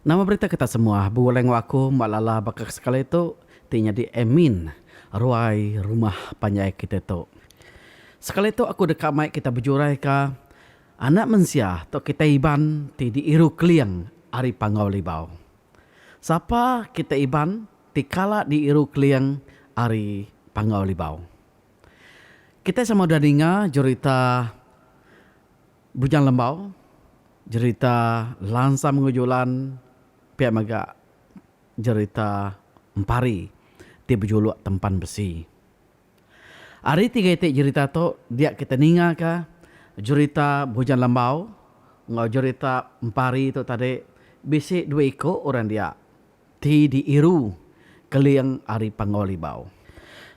Nama berita kita semua, buwaleng waku malala bakak sekali itu tinya di Emin, ruai rumah panjai kita tu. Sekali itu aku dekat mic kita berjurai ka anak mensia to kita iban ti di iru kliang ari pangau libau. Siapa kita iban ti kala di iru kliang ari pangau libau. Kita sama udah dengar cerita bujang lembau, cerita lansa mengujulan pihak maga cerita empari ti berjuluk tempan besi. Hari tiga itik cerita tu dia kita ninga ka cerita bujang lembau ngau cerita empari tu tadi bisi dua iko orang dia ti diiru keliang ari pangolibau.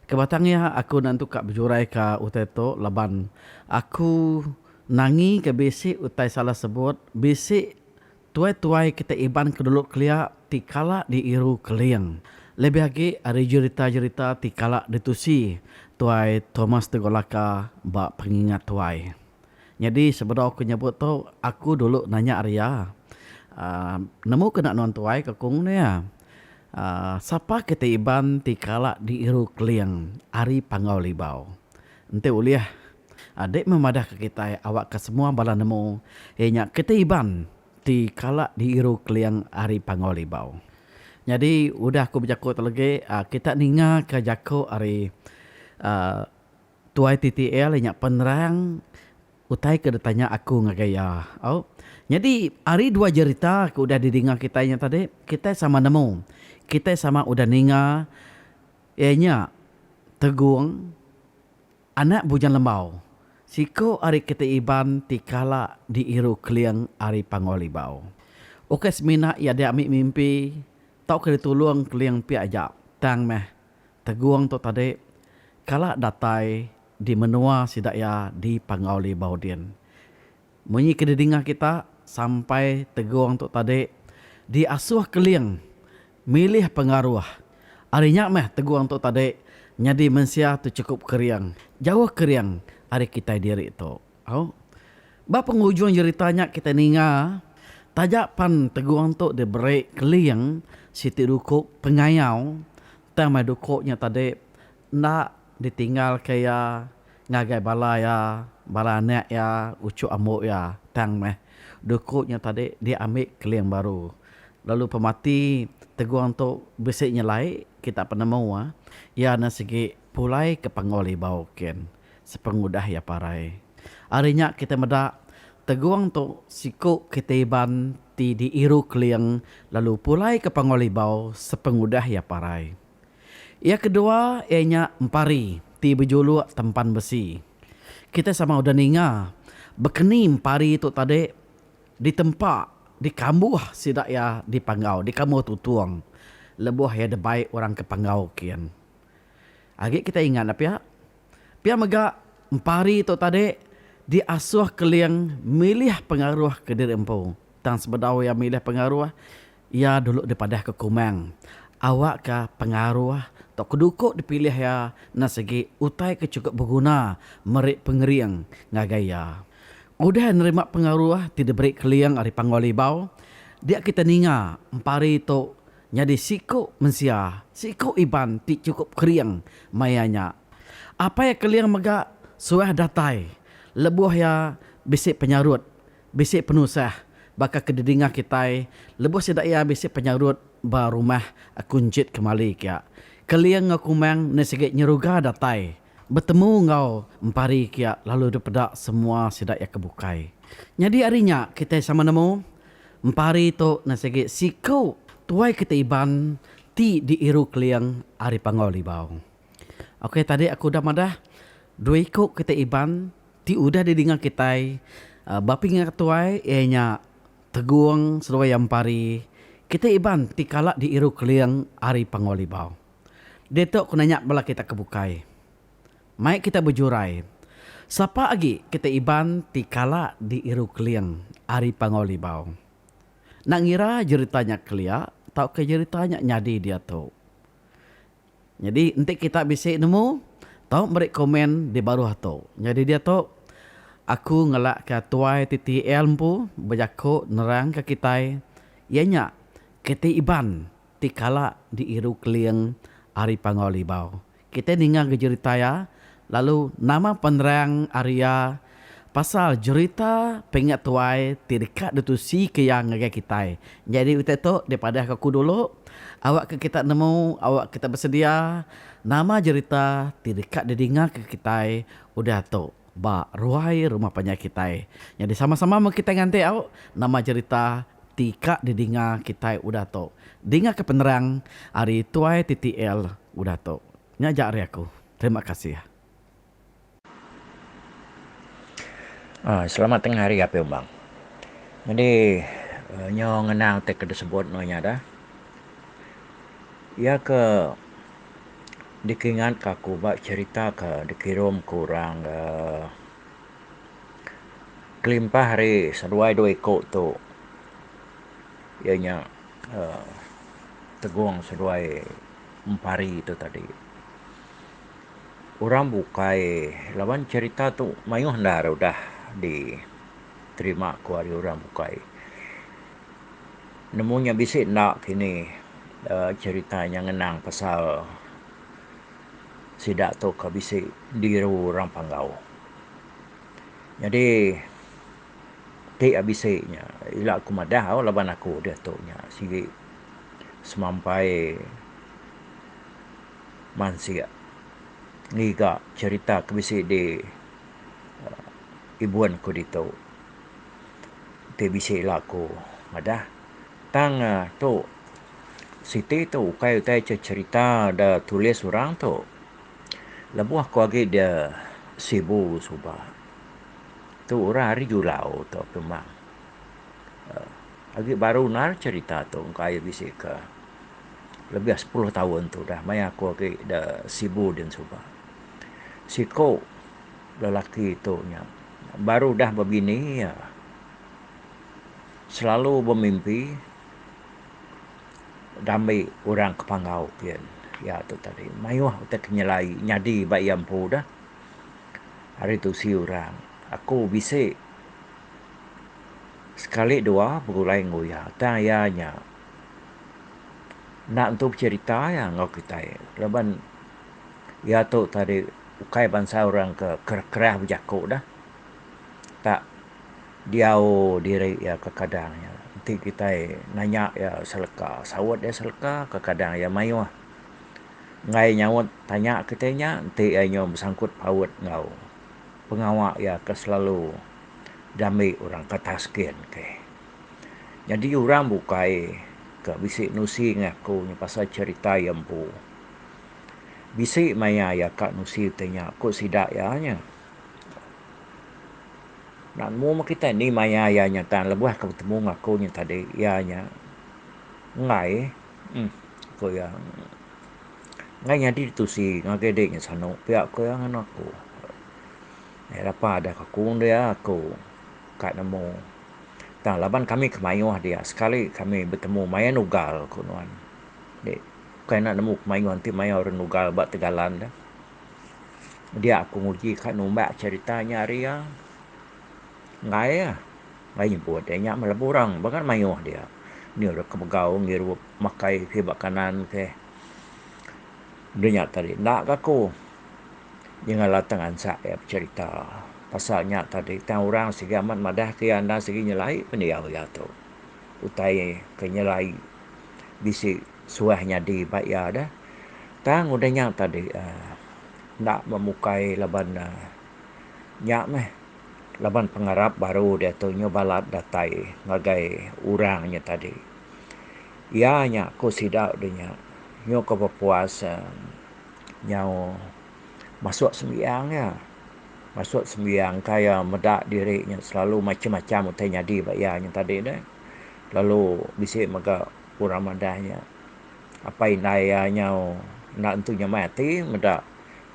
Kebatangnya aku nanti kak berjurai ka utai tu laban aku nangi ke bisi utai salah sebut bisi tuai-tuai kita iban keduluk kelia tikala diiru keliang. Lebih lagi ada cerita-cerita tikala ditusi tuai Thomas de Golaka bak pengingat tuai. Jadi sebelum aku nyebut tu aku dulu nanya Arya nemu kena non tuai kekung ni ya. Siapa kita iban tikala diiru keliang ari pangau libau. Ente uliah adik memadah ke kita awak ke semua bala nemu hanya kita iban tikala diiru keliang ari pangau libau. Jadi udah aku berjakut lagi kita ninga ke jako ari tuai TTL hanya penerang utai ke datanya aku ngagaya. Oh. Jadi hari dua cerita aku udah didengar kitanya tadi kita sama nemu. Kita sama udah ninga ianya teguang anak bujang lembau. Siko ari kita iban tikala diiru keliang ari pangolibau. Oke semina ya dia ambil mimpi tau ke ditulung keliang pi ajak tang meh teguang tu tadi kala datai di menua sidaya di pangolibau din. Munyi kedengar kita sampai teguang tu tadi di asuh keliang milih pengaruh. Arinya meh teguang tu tadi nyadi mensia tu cukup keriang. Jauh keriang hari kita diri itu. Oh. Ba penghujung ceritanya kita ninga tajak pan teguang tu diberi keliang siti dukuk pengayau. Tema dukuknya tadi nak ditinggal kaya ngagai bala ya, bala nek ya, ucuk amuk ya, tang meh. Dukuknya tadi dia ambil keliang baru. Lalu pemati teguang tu besik nyelai kita penemu ya nasigi pulai ke pangoli bau ken sepengudah ya parai. Arinya kita medak teguang tu siku ketiban ti diiru keliang lalu pulai ke pangoli bau sepengudah ya parai. Yang kedua ianya empari ti berjuluk tempan besi. Kita sama udah ninga bekeni empari tu tadi di tempat di kambuh sidak ya di panggau di kambuh tutuang lebuh ya debai orang ke panggau kian. Agak kita ingat apa ya? Pia mega empari tu tadi di asuh keliang milih pengaruh ke diri empu. Tang sebedau ya milih pengaruh ya dulu daripada ke kumang. Awak ke pengaruh tok kedukuk dipilih ya nasegi utai ke cukup berguna merik pengeriang ngagaya. Udah nerima pengaruh tidak beri keliang ari pangolibau. Dia kita ninga empari tu nyadi siku mensia. Siku iban ti cukup keriang mayanya. Apa ya keliang mega suah datai. Lebuh ya bisik penyarut. Bisik penusah. Baka kedidingah kita. Lebuh sidak ya bisik penyarut ba rumah kunjit kembali kia. Keliang ngakumang nasigit nyeruga datai. Bertemu ngau empari kia lalu dapat semua sidak ya kebukai. Jadi harinya kita sama nemu empari tu nasigi siku tuai kita iban ti diiru keliang ari pangolibau. Okey tadi aku dah madah dua ikut kita iban ti udah didengar kita bapi ngak tuai ianya teguang seluai empari kita iban ti kala diiru keliang ari pangolibau. Dia tu aku nanya bala kita kebukai. Mai kita berjurai. Siapa lagi kita iban tikala diiru keliang ari pangolibau. Nak ngira ceritanya kelia, tau ke ceritanya nyadi dia tu. Jadi nanti kita bisa nemu, tau beri komen di baru tu. Jadi dia tu aku ngelak ke tuai TTL pu berjaku nerang ke kita. Ianya Kita iban tikala di iru keliang ari pangolibau. Kita ningang ke cerita ya, lalu nama penerang Arya pasal cerita pengat tuai tidak itu si ke yang ngage kita. Jadi kita tu daripada aku dulu, awak ke kita nemu, awak kita bersedia, nama cerita tidak didengar ke kita udah tu. Ba ruai rumah penyakit kita. Jadi sama-sama kita nganti awak nama cerita tika didengar kita udah tu. Dengar ke penerang hari tuai TTL udah tu. Nyajak hari aku. Terima kasih ya. Selamat tengah hari apa bang. Jadi nyo ngenang tek disebut nonya dah. Ya ke dikingat kaku bak cerita ke dikirim kurang kelimpah hari seruai dua ikut tu. Ianya tegung seruai empari itu tadi. Orang bukai lawan cerita tu mayuh dah udah diterima ku hari orang bukai. Nemunya bisik nak kini ceritanya ngenang pasal sidak tu ke bisik diru orang panggau. Jadi tik abisiknya ila aku madah laban aku dia tu nya sigi semampai mansia ngiga cerita ke bisik di ibuan ku ditu. Te bisik ila aku madah tang tu Siti tu kai utai cerita da tulis orang tu. Lebuh aku agi dia sibu subah. Tu orang hari julau tu memang. Agi baru nar cerita tu kai bisik ke lebih 10 tahun tu dah mai aku agi da sibu din subah. Siko lelaki tu nya baru dah berbini ya. Selalu bermimpi damai orang kepangau pian. Ya tu tadi. Mayuh utak nyelai nyadi baik yampu dah. Hari tu si orang. Aku bisik sekali dua berulai ngoya. Tayanya nak untuk cerita ya ngau kita. Leban ya tu tadi ukai bangsa orang ke kerah berjakuk dah. Tak diau diri ya ke kadangnya. Nanti kita nanya ya seleka. Sawat ya seleka ke kadang ya mayuh. Ngai nyawat tanya kitanya nanti ayo bersangkut paut ngau. Pengawak ya ke selalu damai orang ketaskin ke. Jadi orang bukai ke bisik nusi ngaku ni pasal cerita yang bu. Bisik maya ya kak nusi tanya aku sidak ya nya. Nak mu kita ni maya ya nya tan lebuh ke bertemu ngaku ni tadi ya nya. Ngai ko ya ngai nyadi tu si ngage dek nya sano pihak ko yang aku. Apa ada aku dia aku kat nemu. Tang laban kami kemayuh dia. Sekali kami bertemu maya nugal kunuan. Dek kai nak nemu kemayuh nanti maya orang nugal bak tegalan dah. Dia aku nguji kat nombak ceritanya Ria. Ngai ya. Ngai nyebut dia nyak meleburang bahkan mayuh dia. Ni udah kebegau ngiru makai ke bak kanan ke. Dia nyak tadi nak aku. Jangan latang ansak ya cerita. Pasalnya tadi tang orang segi amat madah ke anda segi nyelai pendiau ya tu. Utai ke nyelai bisik suahnya di baik ya dah. Tang udah nyak tadi nak memukai laban nyak meh. Laban pengarap baru dia tu nyobalat datai ngagai urangnya tadi. Ya nyak ko sidak dia nyo ko berpuas nyau masuk sembiang ya. Masuk sembiang kaya medak dirinya selalu macam-macam utai nyadi bayarnya tadi dah. Lalu bisik maga kurang madahnya. Apa inayanya nak entunya mati medak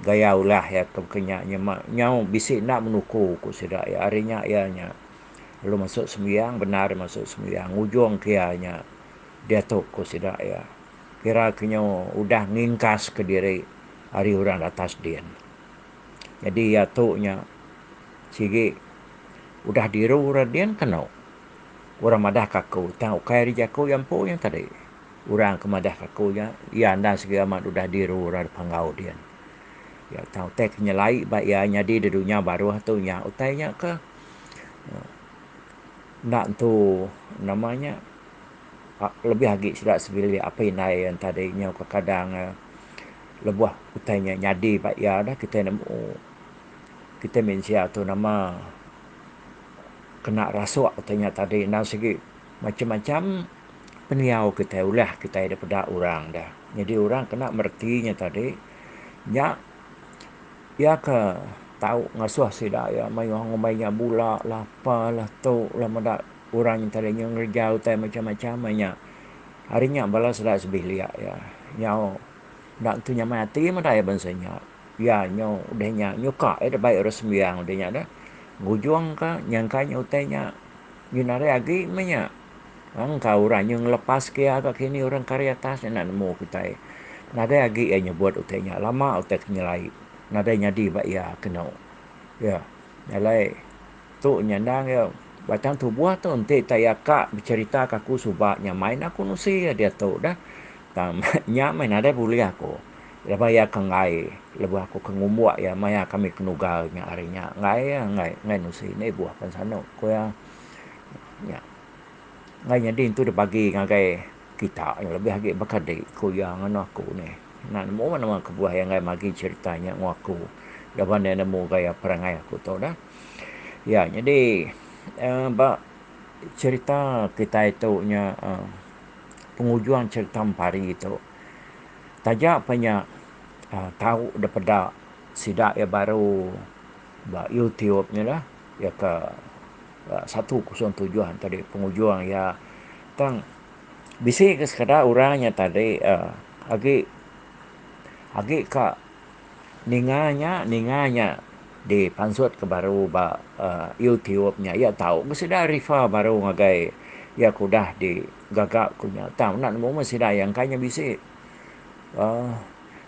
gaya ulah ya kenyaknya nyau bisik nak menuku ku sidak ya harinya ianya. Lalu masuk sembiang benar masuk sembiang ujung kianya dia tu ku sidak ya. Kira kenyo udah ngingkas ke diri hari orang atas dia. Jadi ya tu nya sigi udah diru radian kenau. orang madah kaku tang ukai ri jaku yang po yang tadi orang kemadah kaku ya anda segala mat udah diru rar pangau dia ya tang tek nyelai ba ya nyadi di dunia baru tu nya utainya ke nak tu namanya lebih lagi sudah sebili apa inai yang tadinya kadang lebuh utainya nyadi ba ya dah kita nemu kita mensia tu nama kena rasuk utainya tadi nah segi macam-macam peniau kita ulah kita daripada orang dah. Jadi orang kena mertinya tadi nya ya ke tahu ngasuh sida ya mai ngomainya bula lah apa lah tu lah mada orang yang tadi yang ngerjau tai macam-macam nya harinya balas sudah sebilia ya nyau nak tu nya mati mada ya bansanya ya nyau udahnya nyuka ada baik resmi yang udahnya dah gujuang ka nyangkanya utainya ginare agi menya engkau orang yang lepas ke agak kini orang karya atas nak nemu kita nada agi nyebut utainya lama utai nyelai nada nyadi ba ya kena ya nyalai tu nyandang ya batang tubuh tu ente tayaka bercerita kaku subaknya main aku nusi dia tu dah tam nya main ada boleh aku lepas ya kengai lepas aku kengumbuak ya maya kami kenugalnya harinya ngai nusi ni buah kan sana ko ya ngai nyadi tu dia bagi ngagai kita yang lebih lagi bakadai ko yang anu aku ni nak nemu mana kebuah yang ngai bagi ceritanya ngaku lepas dia nemu gaya perangai aku tu dah ya jadi ba cerita kita itu nya pengujuan cerita Ampari itu tajak banyak tahu daripada sidak ya baru ba YouTube nya lah ya ke 107 tadi pengujuan ya tang bisi ke sekadar orangnya tadi agi ka ninganya di pansut ke baru ba YouTube-nya ya tahu mesti dah rifa baru ngagai ya kudah di gagak kunya tahu nak mau mesti dah yang kanya bisi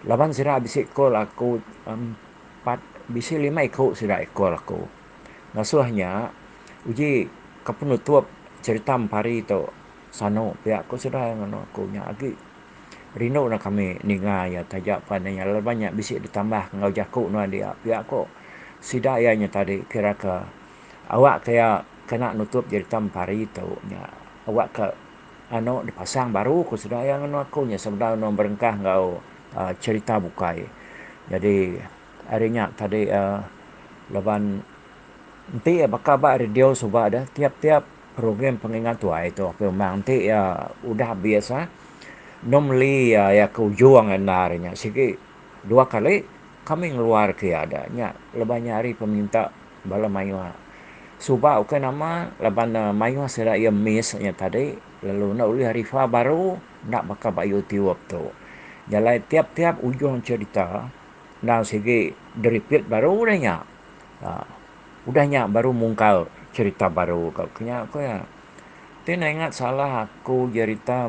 laban sira bisi kol aku 4 bisi 5 ikut sira ikut aku ngasuhnya uji kepenutup cerita Ampari tu sano pihak aku sudah ngono aku nya agi rino na kami ninga ya tajak pananya banyak bisi ditambah ngau jaku no dia pihak aku sidayanya tadi kira ke awak kaya kena nutup cerita Ampari tu nya awak ke dipasang baru ku sudah yang ngono aku nya sebenarnya no berengkah ngau cerita bukai jadi harinya tadi laban nanti bakal radio subak dah tiap-tiap program pengingat tua itu memang nanti udah biasa normally ya ke ujung enarnya segi 2 kali kami ngeluar ke adanya lebahnya hari peminta bala mayu subak ke nama laban mayu sira ia miss-nya tadi lalu nak uli harifa baru nak bakal ba YouTube tu jalai tiap-tiap ujung cerita nah segi repeat baru udahnya udahnya baru mungkal cerita baru kau kena aku ya tidak ingat salah aku cerita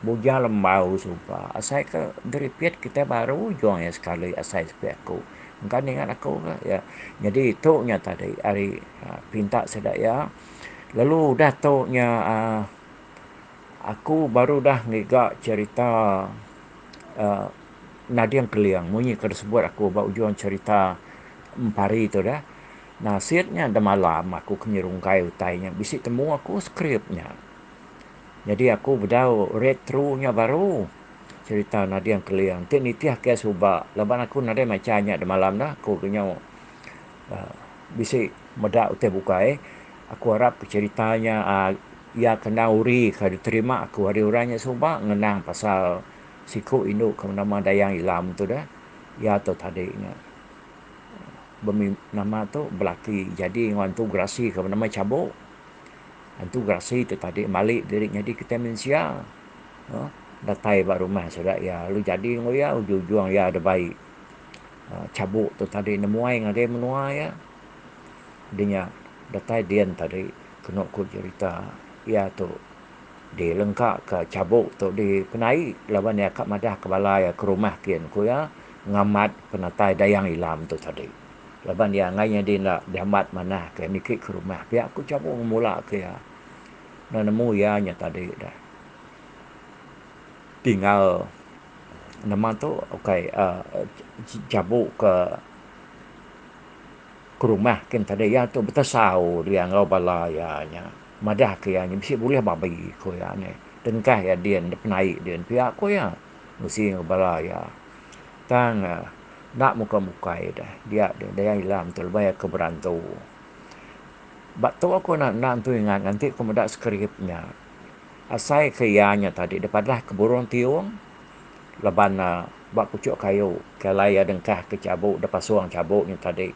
buja lembau supa asai ke repeat kita baru juang ya sekali asai sepi aku kan ingat aku ya jadi itu nya tadi hari pinta sedak ya lalu dah tu nya aku baru dah ngigak cerita Nadiang Keliang munyi tersebut aku bawa juang cerita Ampari tu dah nasirnya ada malam aku kenyerungkai utainya bisi temu aku skripnya jadi aku berdau read through-nya baru cerita Nadiang Keliang tu nitiah ke subak laban aku nade macanya ada malam dah aku kenyau bisi medak utai bukai aku harap ceritanya ia kena uri kalau diterima aku hari orangnya subak ngenang pasal siku induk ke nama dayang ilam tu dah ya tu tadinya nama tu belaki jadi hantu grasi ke nama cabuk hantu grasi tu tadi malik diri jadi kita mensia datai ba rumah sudah ya lu jadi ngoya ujung ya ada baik cabuk tu tadi nemuai ngade menua ya dinya datai dian tadi kena ku cerita ya tu di lengkap ke cabuk tu di penai lawan ya kat madah ke balai ke rumah kian ku ya ngamat penatai dayang ilam tu tadi laban dia ngainya dia nak diamat mana ke nikik ke rumah pihak aku cabuk mula ke ya nemu ianya tadi dah. Tinggal nama tu cabut ke rumah kan tadi ya tu betasau dia ngau balayanya. Madah ke ianya mesti boleh babi ko ya ne. Tengkah ya dia naik dia pihak ko ya. Mesti ngau balaya. Tang nak muka-muka dah. Dia hilang terbayar ke berantau. Bak tu aku nak tu ingat nanti aku mendak skripnya. Asai ke ianya tadi daripada ke burung tiung leban bak pucuk kayu kalai dengkah ke cabuk depan suang cabuknya tadi.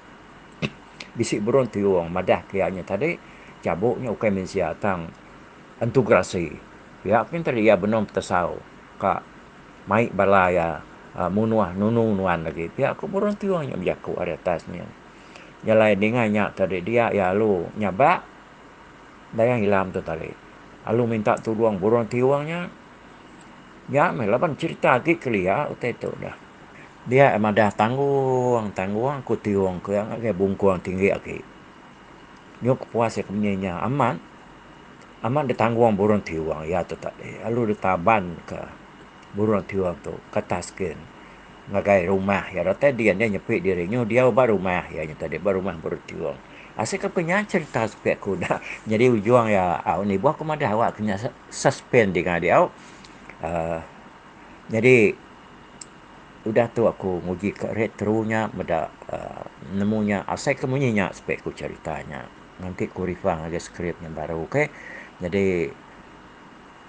Bisik burung tiung madah ke ianya tadi cabuknya ukai mensia tang integrasi. Pihak pun tadi ya benom tersau ka mai balaya munuah nunuan lagi. Pihak aku burung tiungnya berjaku ada atasnya. Nyalai dengannya tadi dia ya lu nyabak dayang hilang tu tadi. Lalu minta tolong burung tiwangnya. Ya, melaban cerita lagi kelia utai tu dah. Dia dah tanggung ku tiwang ke yang ke bungkuang tinggi lagi. Nyok puas ya kemenyanya aman. Aman ditanggung burung tiwang ya tu tadi. Lalu ditaban ke burung tiwang tu ke taskin. Ngagai rumah ya rata dia nyepik dirinya dia ubah rumah ya tadi ubah rumah burung tiwang. Asyik kepunya cerita sepek kuda. Jadi ujung ya ni buah aku madah awak kena suspend dengan dia. Jadi udah tu aku nguji ke retronya meda nemunya asyik kemunya sepek ku ceritanya. Nanti ku revang aja skripnya baru okey. Jadi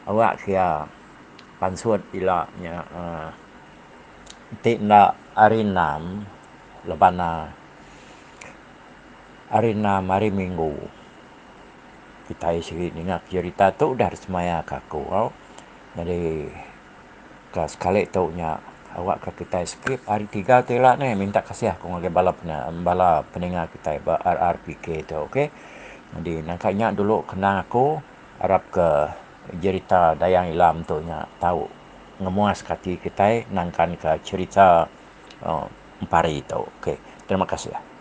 awak kia pansut ilaknya nak hari 6 leban hari 6 hari Minggu. Kita isi dengan cerita tu udah semaya kaku. Jadi sekali tu nya awak ke kita skrip hari 3 tu lah ni minta kasih aku ngagai bala pendengar kita RRPK tu okey. Jadi nakanya dulu kenang aku harap ke cerita dayang ilam tu nya tahu ngemuas kati kita nangkan ke cerita empari tu okey. Terima kasih.